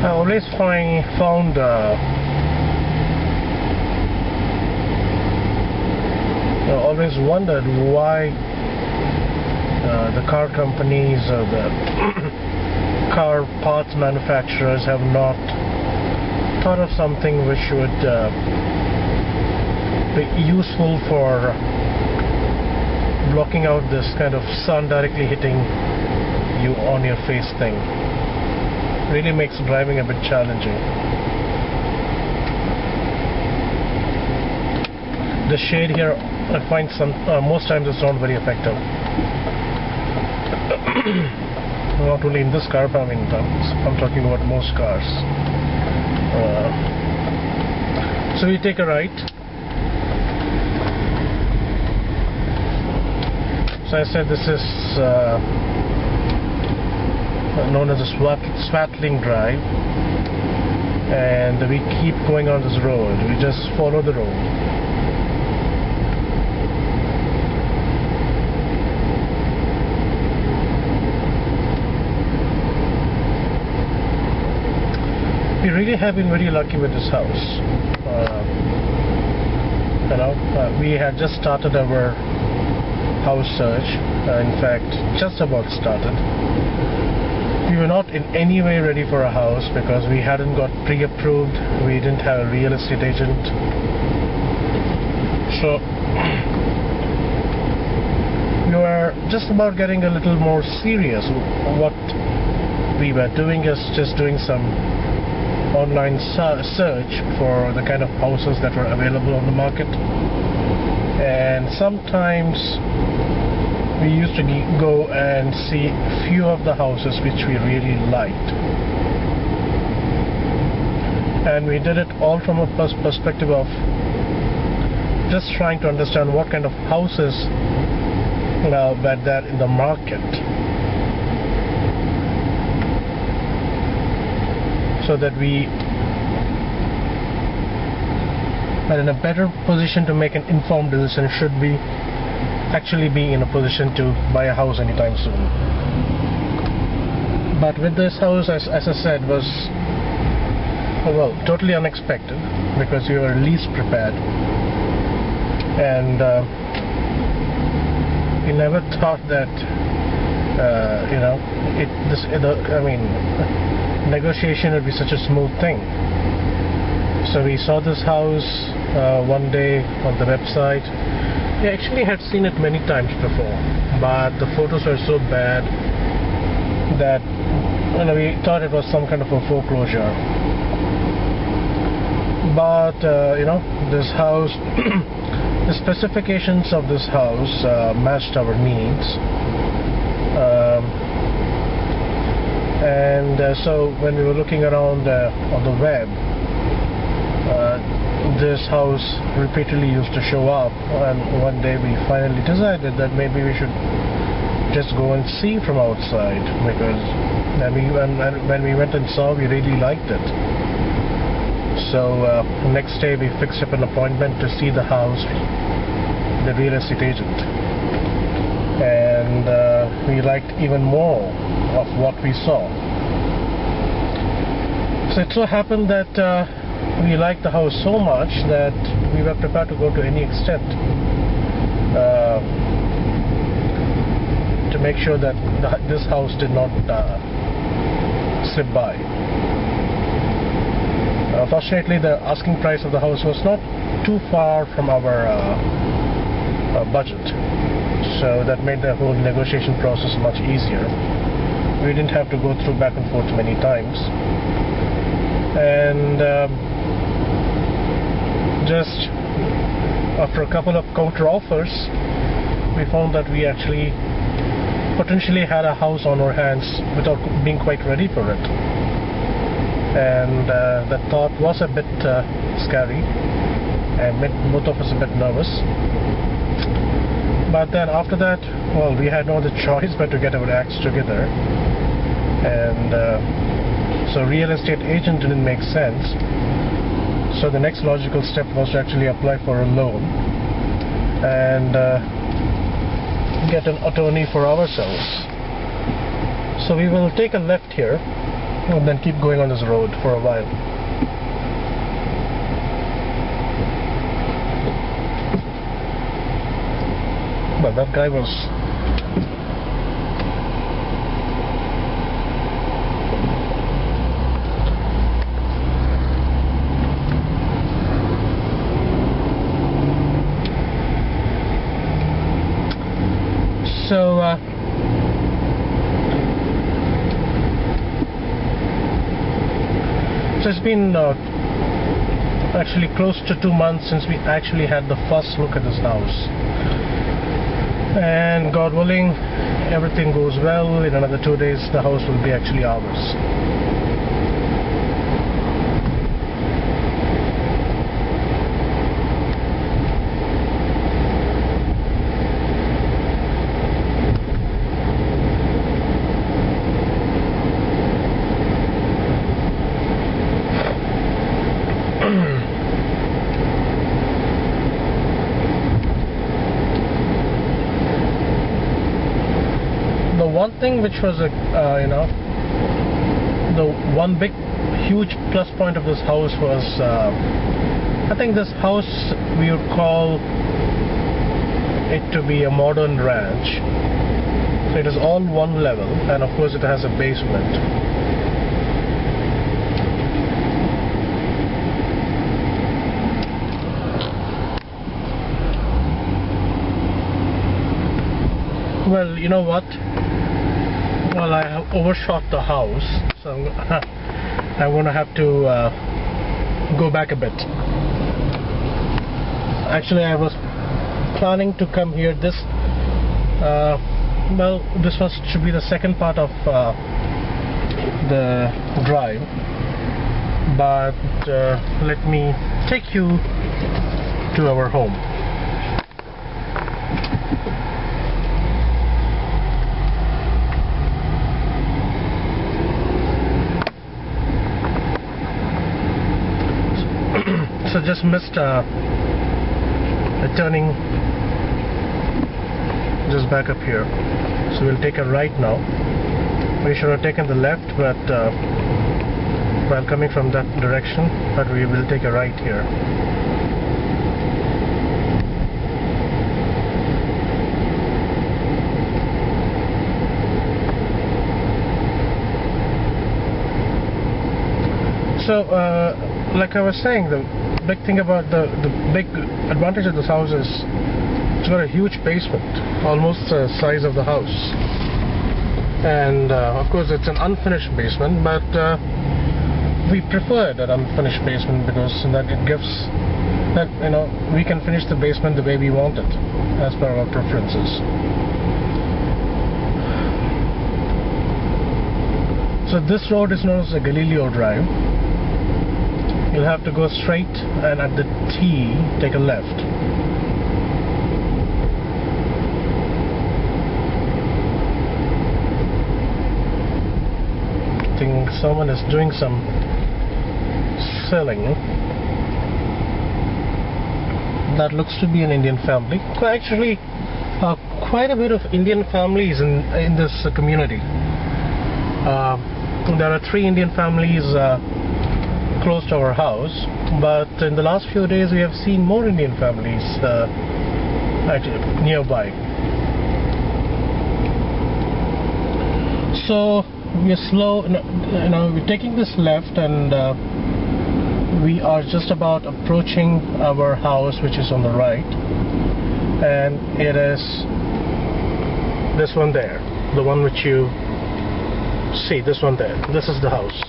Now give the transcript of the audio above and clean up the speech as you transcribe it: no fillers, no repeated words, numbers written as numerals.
I always found I always wondered why the car companies or the car parts manufacturers have not thought of something which would be useful for blocking out this kind of sun directly hitting you on your face thing. Really makes driving a bit challenging. The shade here, I find most times it's not very effective. Not only in this car, but I mean, I'm talking about most cars. So we take a right. So I said this is known as a swattling drive, and we keep going on this road. We just follow the road. We really have been very lucky with this house. We had just started our house search. In fact, just about started. We were not in any way ready for a house because we hadn't got pre-approved. We didn't have a real estate agent. So we were just about getting a little more serious. What we were doing is just doing some online search for the kind of houses that were available on the market, and sometimes we used to go and see few of the houses which we really liked, and we did it all from a perspective of just trying to understand what kind of houses were there in the market, so that we are in a better position to make an informed decision should we actually be in a position to buy a house anytime soon. But with this house, as I said, was totally unexpected because we were least prepared, and we never thought that negotiation would be such a smooth thing. So we saw this house one day on the website. We actually had seen it many times before, but the photos were so bad that we thought it was some kind of a foreclosure. But this house, the specifications of this house matched our needs. So when we were looking around on the web, this house repeatedly used to show up, and one day we finally decided that maybe we should just go and see from outside, because when we went and saw, we really liked it. So next day we fixed up an appointment to see the house, the real estate agent, and we liked even more of what we saw. So it so happened that we liked the house so much that we were prepared to go to any extent to make sure that this house did not slip by. Fortunately, the asking price of the house was not too far from our budget, so that made the whole negotiation process much easier. We didn't have to go through back and forth many times, and just after a couple of counter offers, we found that we actually potentially had a house on our hands without being quite ready for it. And the thought was a bit scary and made both of us a bit nervous. But then after that, we had no other choice but to get our acts together. And so real estate agent didn't make sense. So the next logical step was to actually apply for a loan and get an attorney for ourselves. So we will take a left here and then keep going on this road for a while. But that guy was so it's been actually close to 2 months since we actually had the first look at this house, and God willing, everything goes well, in another 2 days the house will be actually ours. One thing which was the one big huge plus point of this house was I think this house we would call it to be a modern ranch. So it is all one level, and of course it has a basement. Well, you know what? Well, I have overshot the house, so I'm going to have to go back a bit. Actually, I was planning to come here this well, this should be the second part of the drive, but let me take you to our home. So just missed a turning just back up here, so we'll take a right now. We should have taken the left, but while coming from that direction, but we will take a right here. So like I was saying, the big thing about the big advantage of this house is it's got a huge basement, almost the size of the house, and of course it's an unfinished basement, but we prefer that unfinished basement because that it gives that, you know, we can finish the basement the way we want it as per our preferences. So this road is known as the Galileo Drive. You'll have to go straight, and at the T take a left. I think someone is doing some selling. That looks to be an Indian family. Actually, quite a bit of Indian families in this community. There are 3 Indian families close to our house, but in the last few days we have seen more Indian families actually nearby. So we're we're taking this left, and we are just about approaching our house, which is on the right, and it is this one there, the one which you see, this one there. This is the house.